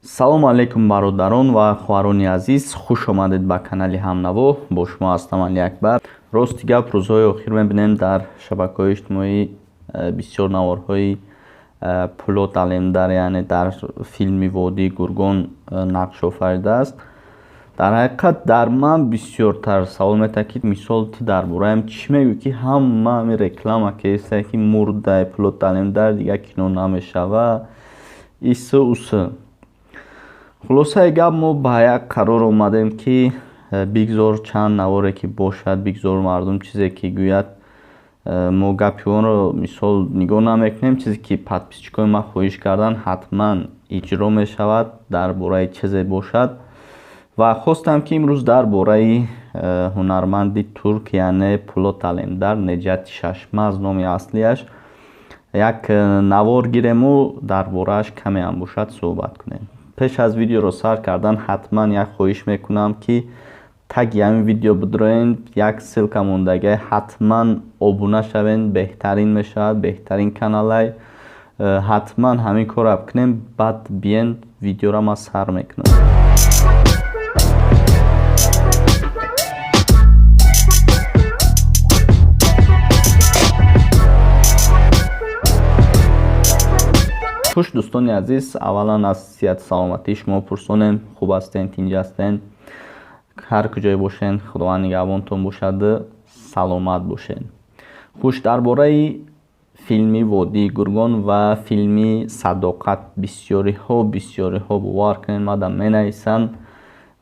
салому алейкум бародарон ва хоҳарони азиз, хуш омадед ба канали Ҳамнаво. Бо шумо ҳастам Али Акбар. Рости гап, рӯзҳои охир мебинем дар шабакаҳои иҷтимоӣ бисёр наворҳои Пулот Алемдар, яъне дар филми Водии Гургон нақш офаридааст. дар ҳақиқат дар ман бисёртар савол метавад ки мисол ту дар бораам чӣ мегӯй ки ҳама ҳамин реклама кеста ки мурдаи Пулот Алемдар дигар кино намешава ису усу. хулосаи гап, мо ба як қарор омадем ки бигзор чанд наворе ки бошад, бигзор мардум чизе ки гӯяд, мо гапи онро мисол нигоҳ намекунем. Чизе ки подписчикои ман хоҳиш кардан ҳатман иҷро мешавад дар бораи чизе бошад. ва хостам ки имрӯз дар бораи ҳунарманди турк, яъне Пулот Алемдар, Неҷати Шашмаз номи аслиаш, як навор гирему дар борааш каме ҳам бошад суҳбат кунем. пеш аз видеоро сар кардан ҳатман як хоҳиш мекунам ки таги ҳамин видео бидроен, як ссилка мондагиа, ҳатман обуна шавен, беҳтарин мешавад, беҳтарин каналай. ҳатман ҳамин корро бикунем, баъд биен видеоро ман сар мекунам. хуш дӯстони азиз, аввалан аз сиҳат саломатии шумо пурсонем. Хуб ҳастен, тинҷ ҳастен? ҳар куҷое бошен, худованд нигаҳбонтон бошаду саломат бошен. хуш, дар бораи филми Водии Гургон ва филми Садоқат бисёриҳо бовар кунед мада менависанд.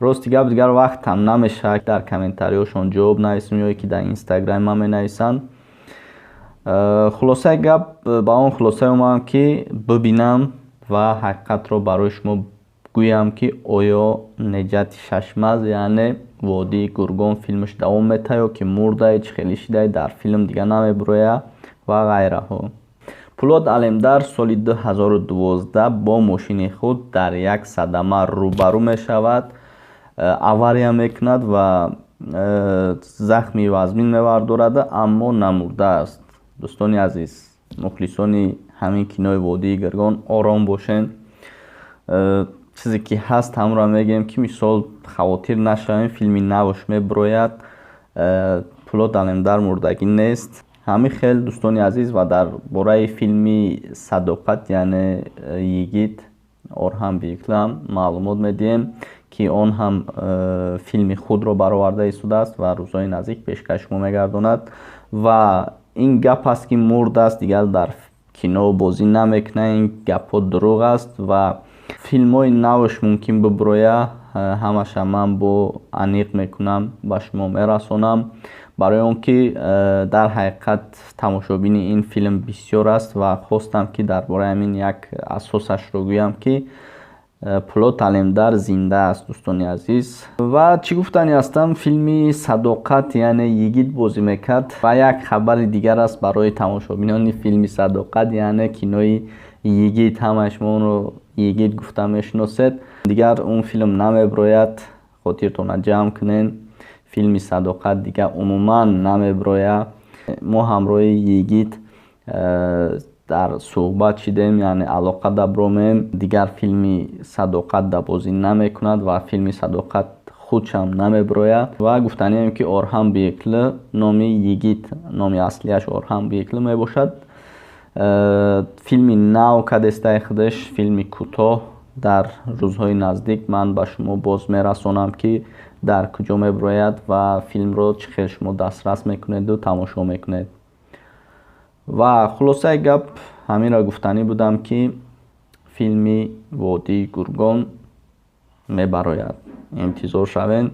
рости гап, дигар вақтам намешавад дар комментариҳошон ҷавоб нависем ё ки дар инстаграм ман менависанд. хулосаи гап, ба он хулосае омадам ки бибинам ва ҳақиқатро барои шумо гӯям ки оё Неҷати Шашмаз, яъне Водии Гургон филмаш давом метавад ё ки мурда, чӣ хеле шида дар филм дигар намебирояд ва ғайраҳо. Пулот Алемдар соли 2012 бо мошини худ дар як садама рӯбарӯ мешавад, авария мекунад ва захми вазмин мевардорад, аммо намурдааст. дӯстони азиз, мухлисони ҳамин кинои Водии Гургон, ором бошен. чизе ки ҳаст ҳамро мегем ки мисол хавотир нашавем, филми навш мебирояд, Пулот Алемдар мурдагӣ нест. ҳамин хел дӯстони азиз, ва дар бораи филми Садоқат, яъне Йигит Орҳан Биюклам маълумот медиҳем ки он ҳам филми худро бароварда истодааст ва рӯзҳои наздик пешкаш шумо мегардонад. ва ин гап аст ки мурдааст, дигар дар кино бозӣ намекунад. ин гапҳо дурӯғ аст ва филмҳои навш мумкин бибироя. ҳамаша ман бо аниқ мекунам, ба шумо мерасонам, барои он ки дар ҳақиқат тамошобини ин филм бисёр аст ва хостам ки дар бораи ҳамин як асосашро гӯям ки Пулот Алемдар зинда аст, дӯстони азиз. ва чӣ гуфтани ҳастам, филми Садоқат, яъне Йигит бозӣ мекард. ва як хабари дигар аст барои тамошобинони филми Садоқат, яъне кинои Йигит. ҳамаи шумо онро Йигит гуфта мешиносед. дигар он филм намебирояд, хотиртона ҷамъ кунен. филми Садоқат дигар умуман намебирояд. мо ҳамроҳи Йигит дар суҳбат шидем, яъне алоқа дабромем. дигар филми Садоқат да бозӣ намекунад ва филми Садоқат худшам намебирояд. ва гуфтанием ки Орҳан Биюклӣ номи Йигит, номи аслиаш Орҳан Биюклӣ мебошад. филми нав кадестаи худаш, филми кӯтоҳ дар рӯзҳои наздик ман ба шумо боз мерасонам ки дар куҷо мебирояд ва филмро чӣ хел шумо дастрас мекунеду тамошо мекунед. ва хулосаи гап ҳаминро гуфтанӣ будам ки филми Водии Гургон мебарояд. интизор шавен.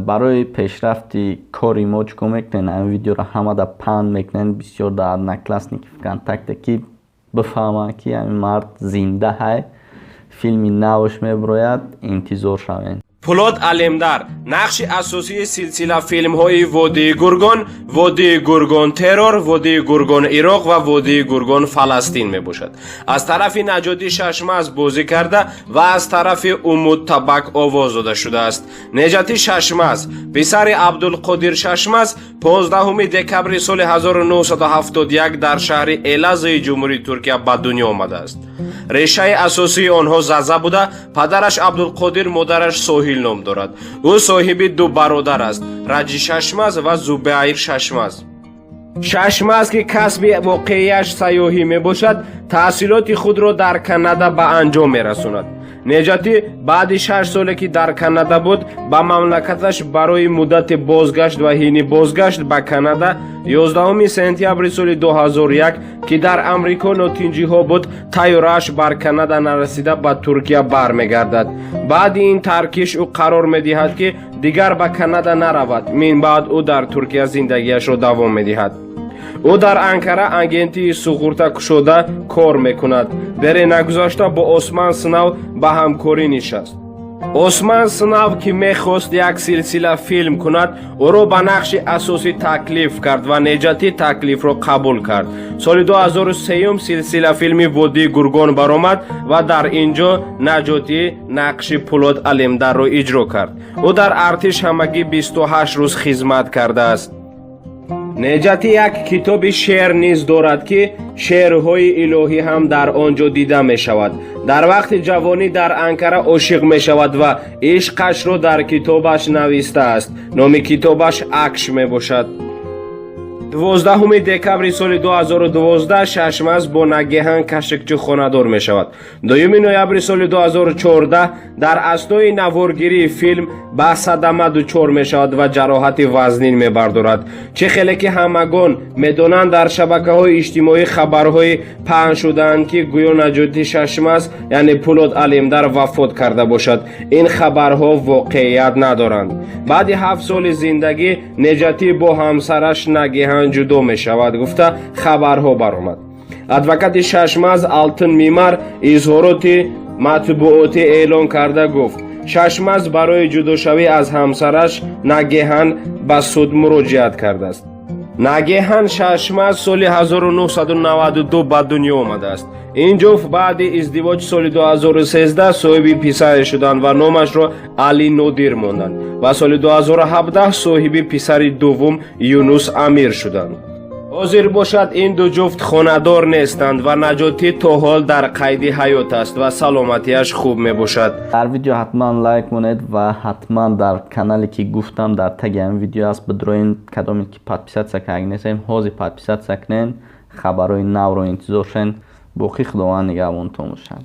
барои пешрафти кори мо чӣ кор мекунем? ҳамин видеоро ҳамада паҳн мекунем бисёр дар одноклассники, вконтакте, ки бифаҳманд ки ҳамин мард зинда ҳай, филми навш мебирояд. интизор шавен. Пулот Алемдар нақши асосии силсила филмҳои Водии Гургон, Водии Гургон Террор, Водии Гургон Ироқ ва Водии Гургон Фаластин мебошад. аз тарафи Наҷоти Шашмаз бозӣ карда ва аз тарафи Умуд Табак овоз дода шудааст. Неҷати Шашмаз писари Абдулқодир Шашмаз 15 декабри соли 1971 дар шаҳри Элазии ҷумҳурии Туркия ба дунё омадааст. решаи асосии онҳо заза буда. Падараш Абдулқодир, модараш Соҳил ном дорад. ӯ соҳиби ду бародар аст, Раҷи Шашмаз ва Зубайр Шашмаз. Шашмаз ки касби воқеияш сайёҳӣ мебошад, таҳсилоти худро дар Канада ба анҷом мерасонад. Неҷатӣ баъди 6 соле ки дар Канада буд, ба мамлакаташ барои муддати бозгашт ва ҳини бозгашт ба Канада 11 сентябри соли 2001 ки дар Амрико нотинҷиҳо буд, тайёрааш бар Канада нарасида ба Туркия бармегардад. Баъди ин таркиш ӯ қарор медиҳад ки дигар ба Канада наравад. Минбаъд ӯ дар Туркия зиндагиашро давом медиҳад. ӯ дар Анкара агентии суғурта кушода кор мекунад. Дере нагузашта бо Осман Сынав ба ҳамкорӣ нишаст. Осман Сынав ки мехост як силсила филм кунад, ӯро ба нақши асосӣ таклиф кард ва Неҷатӣ таклифро қабул кард. Соли 2003 силсила филми Водии Гургон баромад ва дар ин ҷо Наҷотӣ нақши Пулод Алемдарро иҷро кард. ӯ дар артиш ҳамагӣ 28 рӯз хизмат кардааст. Неҷатӣ як китоби шеър низ дорад ки шеърҳои илоҳӣ ҳам дар он ҷо дида мешавад. Дар вақти ҷавонӣ дар Анкара ошиқ мешавад ва ишқашро дар китобаш навистааст. Номи китобаш Акш мебошад. 12 декабри соли 2012 Шашмаз бо Нагеҳан кашикчӣ хонадор мешавад. 2 ноябри соли 2014 дар аснои наворгирии филм ба садама дучор мешавад ва ҷароҳати вазнин мебардорад. Чӣ хеле ки ҳамагон медонанд, дар шабакаҳои иҷтимоӣ хабарҳои паҳн шудаанд ки гӯё Наҷотӣ Шашмаз яъне Пулод Алемдар вафот карда бошад. Ин хабарҳо воқеият надоранд. Баъди 7 соли зиндагӣ Неҷатӣ бо ҳамсараш Нагеҳан ҷудо мешавад, гуфта хабарҳо баромад. Адвокати Шашмаз Алтин Мимар изҳороти матбуотӣ эълон карда гуфт, Шашмаз барои ҷудошавӣ аз ҳамсараш Нагеҳан ба суд муроҷиат кардааст. Нагеҳан Шашмаз соли 1992 ба дунё омадааст. Ин ҷуфт баъди издивоҷ соли 2013 соҳиби писаре шуданд ва номашро Али Нодир монданд ва соли 2017 соҳиби писари дуввум Юнус Амир шуданд. ҳозир бошад ин ду ҷуфт хонадор нестанд ва Наҷотӣ то ҳол дар қайди ҳаёт аст ва саломатиаш хуб мебошад. дар видео ҳатман лайк монед ва ҳатман дар канале ки гуфтам дар таги ҳамин видео аст бидроин кадоме ки подписатсия карда нестем ҳозир подписатсия кунен, хабарҳои навро интизор шавен. боқӣ худованд нигаҳбонтон бошад.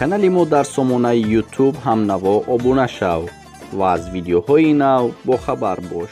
канали мо дар сомонаи YouTube ҳамнаво обуна шав ва аз видеоҳои нав бохабар бош.